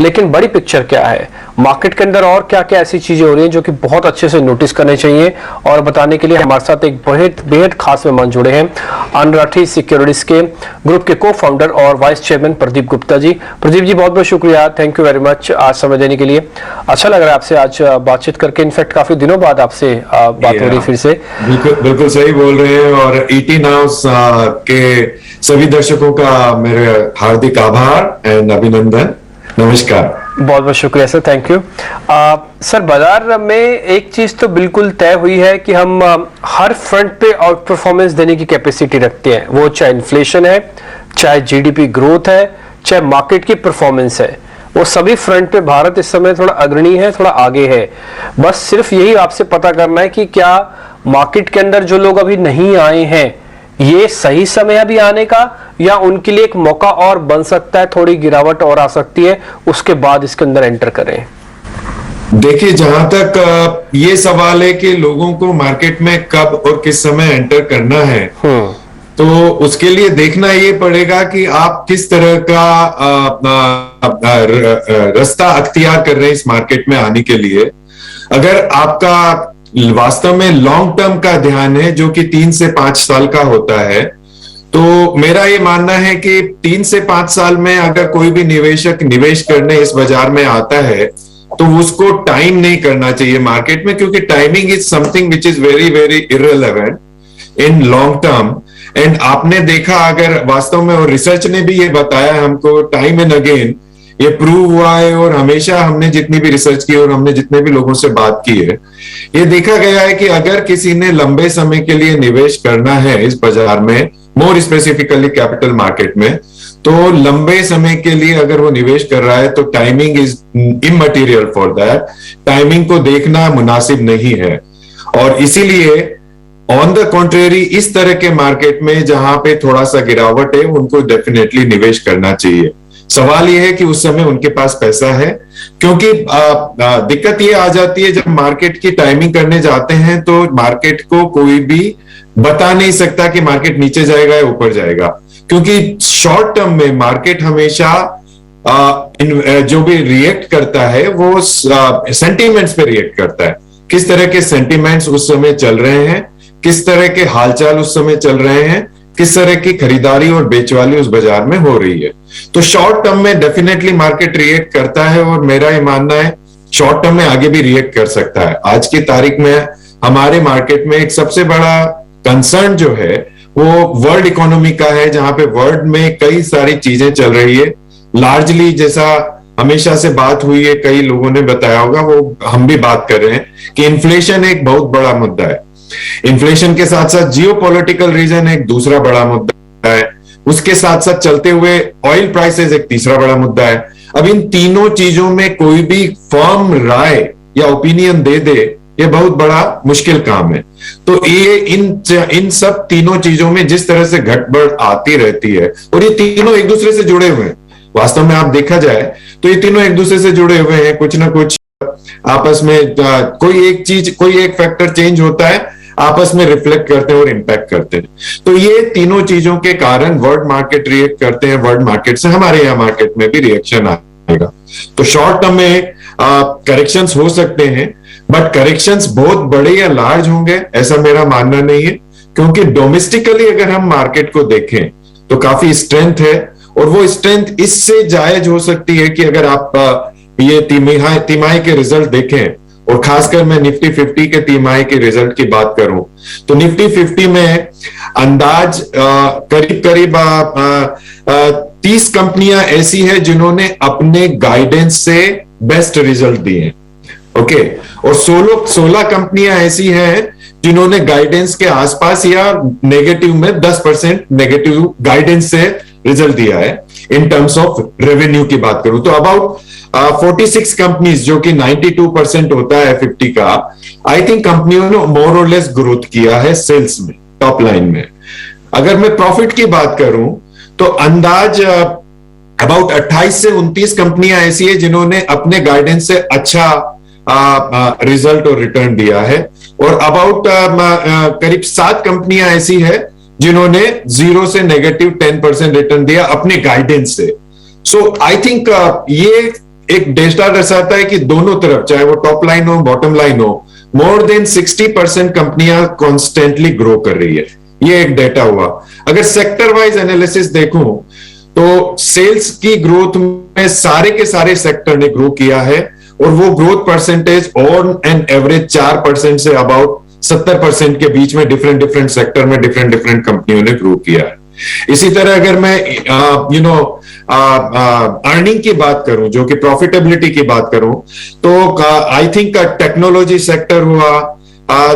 लेकिन बड़ी पिक्चर क्या है, मार्केट के अंदर और क्या क्या ऐसी चीजें हो रही हैं जो कि बहुत अच्छे से नोटिस करने चाहिए। और बताने के लिए हमारे साथ एक बेहद खास मेहमान जुड़े हैं, अनराठी सिक्योरिटीज के ग्रुप के को फाउंडर और वाइस चेयरमैन प्रदीप गुप्ता जी। प्रदीप जी बहुत बहुत शुक्रिया, थैंक यू वेरी मच आज समय देने के लिए। अच्छा लग रहा है आपसे आज बातचीत करके, इनफैक्ट काफी दिनों बाद आपसे बात हो रही फिर से। बिल्कुल सही बोल रहे हैं। और ईटी नाउ के सभी दर्शकों का मेरे हार्दिक आभार एंड अभिनंदन। नमस्कार। बहुत बहुत शुक्रिया सर, थैंक यू। सर बाजार में एक चीज तो बिल्कुल तय हुई है कि हम हर फ्रंट पे आउट परफॉर्मेंस देने की कैपेसिटी रखते हैं, वो चाहे इन्फ्लेशन है, चाहे जीडीपी ग्रोथ है, चाहे मार्केट की परफॉर्मेंस है, वो सभी फ्रंट पे भारत इस समय थोड़ा अग्रणी है, थोड़ा आगे है। बस सिर्फ यही आपसे पता करना है कि क्या मार्केट के अंदर जो लोग अभी नहीं आए हैं, ये सही समय अभी आने का, या उनके लिए एक मौका और बन सकता है, थोड़ी गिरावट और आ सकती है, उसके बाद इसके अंदर एंटर करें। देखिए, जहां तक ये सवाल है कि लोगों को मार्केट में कब और किस समय एंटर करना है, तो उसके लिए देखना ये पड़ेगा कि आप किस तरह का रास्ता अख्तियार कर रहे हैं इस मार्केट में आने के लिए। अगर आपका वास्तव में लॉन्ग टर्म का ध्यान है, जो कि 3 से 5 साल का होता है, तो मेरा ये मानना है कि 3 से 5 साल में अगर कोई भी निवेशक निवेश करने इस बाजार में आता है, तो उसको टाइम नहीं करना चाहिए मार्केट में, क्योंकि timing is something which is very very irrelevant in long term. And आपने देखा, अगर वास्तव में, और रिसर्च ने भी ये बताया हमको टाइम एंड अगेन, ये प्रूव हुआ है, और हमेशा हमने जितनी भी रिसर्च की और हमने जितने भी लोगों से बात की है, ये देखा गया है कि अगर किसी ने लंबे समय के लिए निवेश करना है इस बाजार में, मोर स्पेसिफिकली कैपिटल मार्केट में, तो लंबे समय के लिए अगर वो निवेश कर रहा है, तो timing is immaterial for that. Timing को देखना मुनासिब नहीं है। और इसीलिए ऑन द कॉन्ट्रेरी, इस तरह के मार्केट में जहां पे थोड़ा सा गिरावट है, उनको डेफिनेटली निवेश करना चाहिए। सवाल यह है कि उस समय उनके पास पैसा है, क्योंकि दिक्कत ये आ जाती है, जब मार्केट की टाइमिंग करने जाते हैं तो मार्केट को कोई भी बता नहीं सकता कि मार्केट नीचे जाएगा या ऊपर जाएगा, क्योंकि शॉर्ट टर्म में मार्केट हमेशा जो भी रिएक्ट करता है वो सेंटीमेंट्स पे रिएक्ट करता है। किस तरह के सेंटीमेंट्स उस समय चल रहे हैं, किस तरह के हालचाल उस समय चल रहे हैं, किस तरह की खरीदारी और बेचवाली उस बाजार में हो रही है। तो शॉर्ट टर्म में डेफिनेटली मार्केट रिएक्ट करता है, और मेरा ये मानना है शॉर्ट टर्म में आगे भी रिएक्ट कर सकता है। आज की तारीख में हमारे मार्केट में एक सबसे बड़ा कंसर्न जो है वो वर्ल्ड इकोनॉमी का है, जहां पे वर्ल्ड में कई सारी चीजें चल रही है। लार्जली, जैसा हमेशा से बात हुई है, कई लोगों ने बताया होगा, वो हम भी बात कर रहे हैं कि इन्फ्लेशन एक बहुत बड़ा मुद्दा है। इन्फ्लेशन के साथ साथ जियोपॉलिटिकल रीजन एक दूसरा बड़ा मुद्दा है। उसके साथ साथ चलते हुए ऑयल प्राइसेस एक तीसरा बड़ा मुद्दा है। अब इन तीनों चीजों में कोई भी फर्म राय या ओपिनियन दे दे, ये बहुत बड़ा मुश्किल काम है। तो ये इन सब तीनों चीजों में जिस तरह से घटबढ़ आती रहती है, और ये तीनों एक दूसरे से जुड़े हुए हैं, वास्तव में आप देखा जाए तो ये तीनों एक दूसरे से जुड़े हुए हैं। कुछ ना कुछ आपस में कोई एक चीज, कोई एक फैक्टर चेंज होता है, आपस में रिफ्लेक्ट करते हैं और इंपैक्ट करते हैं। तो ये तीनों चीजों के कारण वर्ल्ड मार्केट रिएक्ट करते हैं, वर्ल्ड मार्केट से हमारे यहाँ मार्केट में भी रिएक्शन आएगा। तो शॉर्ट टर्म में करेक्शंस हो सकते हैं, बट करेक्शंस बहुत बड़े या लार्ज होंगे ऐसा मेरा मानना नहीं है, क्योंकि डोमेस्टिकली अगर हम मार्केट को देखें तो काफी स्ट्रेंथ है, और वो स्ट्रेंथ इससे जायज हो सकती है कि अगर आप ये तिमाही के रिजल्ट देखें, और खासकर मैं निफ्टी 50 के तिमाही के रिजल्ट की बात करूं, तो निफ्टी 50 में अंदाज करीब 30 कंपनियां ऐसी है जिन्होंने अपने गाइडेंस से बेस्ट रिजल्ट दिए, ओके, और 16 कंपनियां ऐसी हैं जिन्होंने गाइडेंस के आसपास या नेगेटिव में 10% नेगेटिव गाइडेंस से रिजल्ट दिया है। इन टर्म्स ऑफ रेवेन्यू की बात करूं तो अबाउट 46 कंपनीज, जो कि 92% होता है 50 का, आई थिंक कंपनियों ने मोर और लेस ग्रोथ किया है सेल्स में, टॉप लाइन में। अगर मैं प्रॉफिट की बात करूं तो अंदाज अबाउट 28 से 29 कंपनियां ऐसी है जिन्होंने अपने गाइडेंस से अच्छा रिजल्ट और रिटर्न दिया है, और अबाउट करीब 7 कंपनियां ऐसी है जिन्होंने 0 से नेगेटिव 10% रिटर्न दिया अपने गाइडेंस से। सो आई थिंक ये एक डेटा दर्शाता है कि दोनों तरफ, चाहे वो टॉप लाइन हो बॉटम लाइन हो, मोर देन 60% कंपनियां कॉन्स्टेंटली ग्रो कर रही है। ये एक डेटा हुआ। अगर सेक्टर वाइज एनालिसिस देखूं तो सेल्स की ग्रोथ में सारे के सारे सेक्टर ने ग्रो किया है, और वो growth percentage on an average 4% say about 70% के बीच में डिफरेंट डिफरेंट सेक्टर में डिफरेंट डिफरेंट कंपनियों ने ग्रो किया है। इसी तरह अगर मैं अर्निंग की बात करूं, जो कि प्रॉफिटेबिलिटी की बात करूं, तो आई थिंक टेक्नोलॉजी सेक्टर हुआ,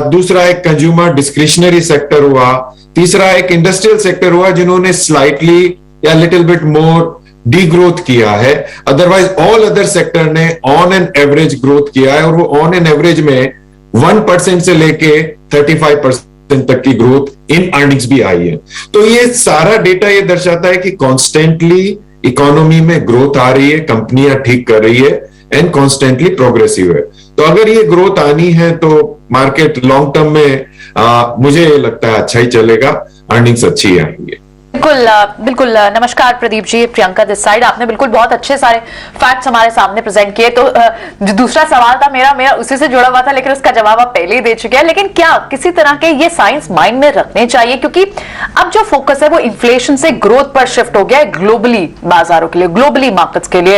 दूसरा एक कंज्यूमर डिस्क्रिशनरी सेक्टर हुआ, तीसरा एक इंडस्ट्रियल सेक्टर हुआ जिन्होंने स्लाइटली या little bit more D growth किया है। अदरवाइज ऑल अदर सेक्टर ने ऑन एन एवरेज ग्रोथ किया है, और वो ऑन एन एवरेज में 1% से लेके 35% तक की ग्रोथ इन अर्निंग्स भी आई है। तो ये सारा डेटा ये दर्शाता है कि कॉन्स्टेंटली इकोनॉमी में ग्रोथ आ रही है, कंपनियां ठीक कर रही है, एंड कॉन्स्टेंटली प्रोग्रेसिव है। तो अगर ये ग्रोथ आनी है तो मार्केट लॉन्ग टर्म में मुझे लगता है अच्छा ही चलेगा, अर्निंग्स अच्छी आएंगे। बिल्कुल बिल्कुल। नमस्कार प्रदीप जी, प्रियंका दिस साइड। आपने बिल्कुल बहुत अच्छे सारे फैक्ट्स हमारे सामने प्रेजेंट किए। तो जो दूसरा सवाल था मेरा उसी से जुड़ा हुआ था, लेकिन उसका जवाब आप पहले ही दे चुके हैं। लेकिन क्या किसी तरह के ये साइंस माइंड में रखने चाहिए, क्योंकि अब जो फोकस है वो इन्फ्लेशन से ग्रोथ पर शिफ्ट हो गया है ग्लोबली बाजारों के लिए, ग्लोबली मार्केट्स के लिए।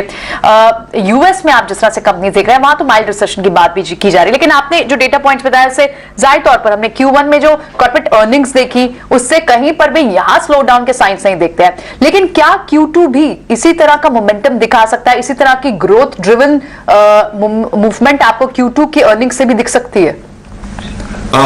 यूएस में आप जिस तरह से कंपनी देख रहे हैं वहां तो माइल्ड रिसेशन की बात भी की जा रही है, लेकिन आपने जो डेटा पॉइंट्स बताया उससे जाहिर तौर पर हमने Q1 में जो कॉर्पोरेट अर्निंग्स देखी उससे कहीं पर भी यहां स्लो डाउन के साइंस नहीं देखते हैं। लेकिन क्या Q2 भी इसी तरह का मोमेंटम दिखा सकता है, इसी तरह की ग्रोथ ड्रिवन मूवमेंट आपको Q2 की अर्निंग से भी दिख सकती है?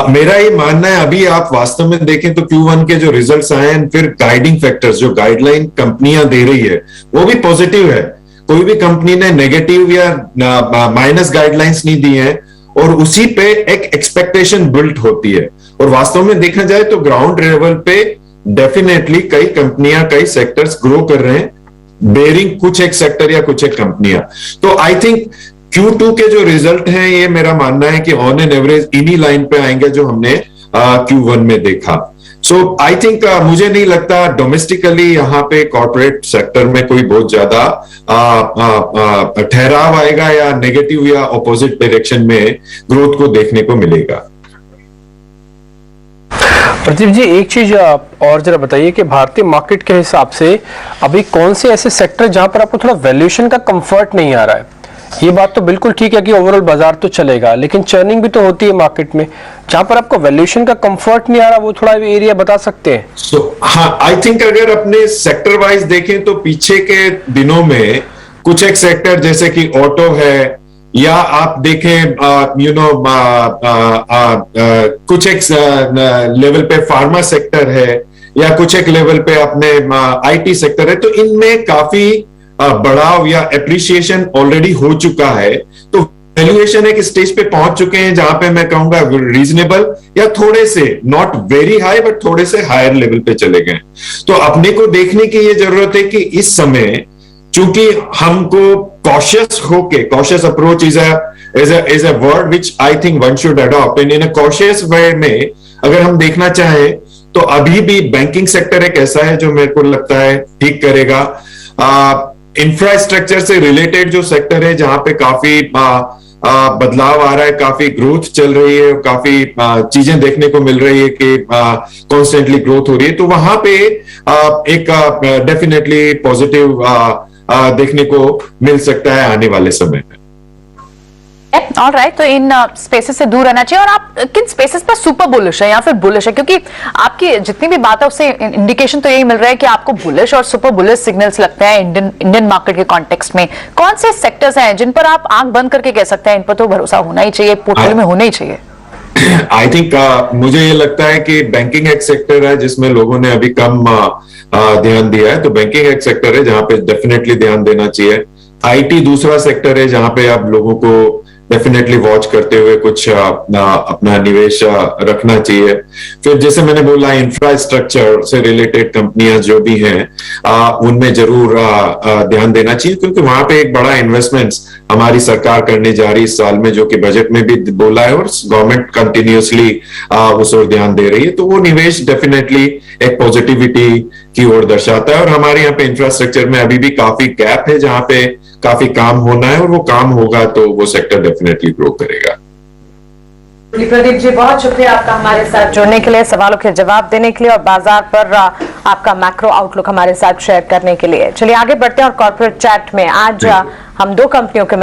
मेरा ये मानना है, अभी आप वास्तव में देखें तो Q1 के जो रिजल्ट्स आए हैं, फिर गाइडिंग फैक्टर्स जो गाइडलाइन कंपनियां दे रही है वो भी पॉजिटिव है। कोई भी कंपनी ने नेगेटिव या माइनस गाइडलाइंस नहीं दी है, और उसी पे एक एक्सपेक्टेशन बिल्ट होती है। और वास्तव में देखा जाए तो ग्राउंड लेवल पे डेफिनेटली कई कंपनियां, कई सेक्टर्स ग्रो कर रहे हैं, बेरिंग कुछ एक सेक्टर या कुछ एक कंपनियां। तो आई थिंक Q2 के जो रिजल्ट हैं, ये मेरा मानना है कि ऑन एन एवरेज इन्हीं लाइन पे आएंगे जो हमने Q1 में देखा। सो आई थिंक मुझे नहीं लगता डोमेस्टिकली यहाँ पे कॉर्पोरेट सेक्टर में कोई बहुत ज्यादा ठहराव आएगा या नेगेटिव या ऑपोजिट डायरेक्शन में ग्रोथ को देखने को मिलेगा। प्रदीप जी, एक चीज आप और जरा बताइए कि भारतीय मार्केट के हिसाब से अभी कौन से ऐसे सेक्टर जहां पर आपको थोड़ा वैल्यूएशन का कंफर्ट नहीं आ रहा है? ये बात तो बिल्कुल ठीक है कि ओवरऑल बाजार तो चलेगा, लेकिन चर्निंग भी तो होती है मार्केट में। जहां पर आपको वैल्यूएशन का कंफर्ट नहीं आ रहा, वो थोड़ा एरिया बता सकते हैं? हाँ, आई थिंक अगर अपने सेक्टर वाइज देखें तो पीछे के दिनों में कुछ एक सेक्टर जैसे कि ऑटो है, या आप देखें कुछ एक लेवल पे फार्मा सेक्टर है, या कुछ एक लेवल पे अपने आईटी सेक्टर है, तो इनमें काफी बढ़ाव या एप्रिसिएशन ऑलरेडी हो चुका है। तो वैल्यूएशन एक स्टेज पे पहुंच चुके हैं जहां पे मैं कहूंगा रीजनेबल या थोड़े से, नॉट वेरी हाई बट थोड़े से हायर लेवल पे चले गए। तो अपने को देखने की ये जरूरत है कि इस समय चूंकि हमको cautious approach is a word which I think one should adopt, in a cautious way में अगर हम देखना चाहें तो अभी भी बैंकिंग सेक्टर एक ऐसा है जो मेरे को लगता है ठीक करेगा। इंफ्रास्ट्रक्चर से रिलेटेड जो सेक्टर है जहां पे काफी बदलाव आ रहा है, काफी ग्रोथ चल रही है, काफी चीजें देखने को मिल रही है कि कॉन्स्टेंटली ग्रोथ हो रही है, तो वहां पे एक डेफिनेटली पॉजिटिव देखने को मिल सकता है आने वाले समय में। ऑलराइट, तो इन स्पेसेस से दूर रहना चाहिए। और आप किन स्पेसेस पर सुपर बुलिश है या फिर बुलिश है? क्योंकि आपकी जितनी भी बात है उससे इंडिकेशन तो यही मिल रहा है कि आपको बुलिश और सुपर बुलिश सिग्नल्स लगते हैं इंडियन मार्केट के कॉन्टेक्स्ट में। कौन से सेक्टर्स हैं जिन पर आप आंख बंद करके कह सकते हैं इन पर तो भरोसा होना ही चाहिए, पोर्टफोलियो में होना ही चाहिए? आई थिंक मुझे ये लगता है कि बैंकिंग एक सेक्टर है जिसमें लोगों ने अभी कम ध्यान दिया है, तो बैंकिंग एक सेक्टर है जहां पे डेफिनेटली ध्यान देना चाहिए। आईटी दूसरा सेक्टर है जहां पे अब लोगों को डेफिनेटली वॉच करते हुए कुछ अपना निवेश रखना चाहिए। फिर जैसे मैंने बोला, इंफ्रास्ट्रक्चर से रिलेटेड कंपनियां जो भी हैं उनमें जरूर ध्यान देना चाहिए, क्योंकि वहां पे एक बड़ा इन्वेस्टमेंट्स हमारी सरकार करने जा रही इस साल में, जो कि बजट में भी बोला है और गवर्नमेंट कंटिन्यूसली उस ओर ध्यान दे रही है। तो वो निवेश डेफिनेटली एक पॉजिटिविटी की ओर दर्शाता है। और हमारे यहाँ पे इंफ्रास्ट्रक्चर में अभी भी काफी गैप है, जहाँ पे काफी काम होना है, और वो काम होगा तो वो सेक्टर डेफिनेटली ग्रो करेगा। प्रदीप जी, बहुत शुक्रिया आपका हमारे साथ जुड़ने के लिए, सवालों के जवाब देने के लिए और बाजार पर आपका मैक्रो आउटलुक हमारे साथ शेयर करने के लिए। चलिए आगे बढ़ते हैं और कॉर्पोरेट चैट में आज हम दो कंपनियों के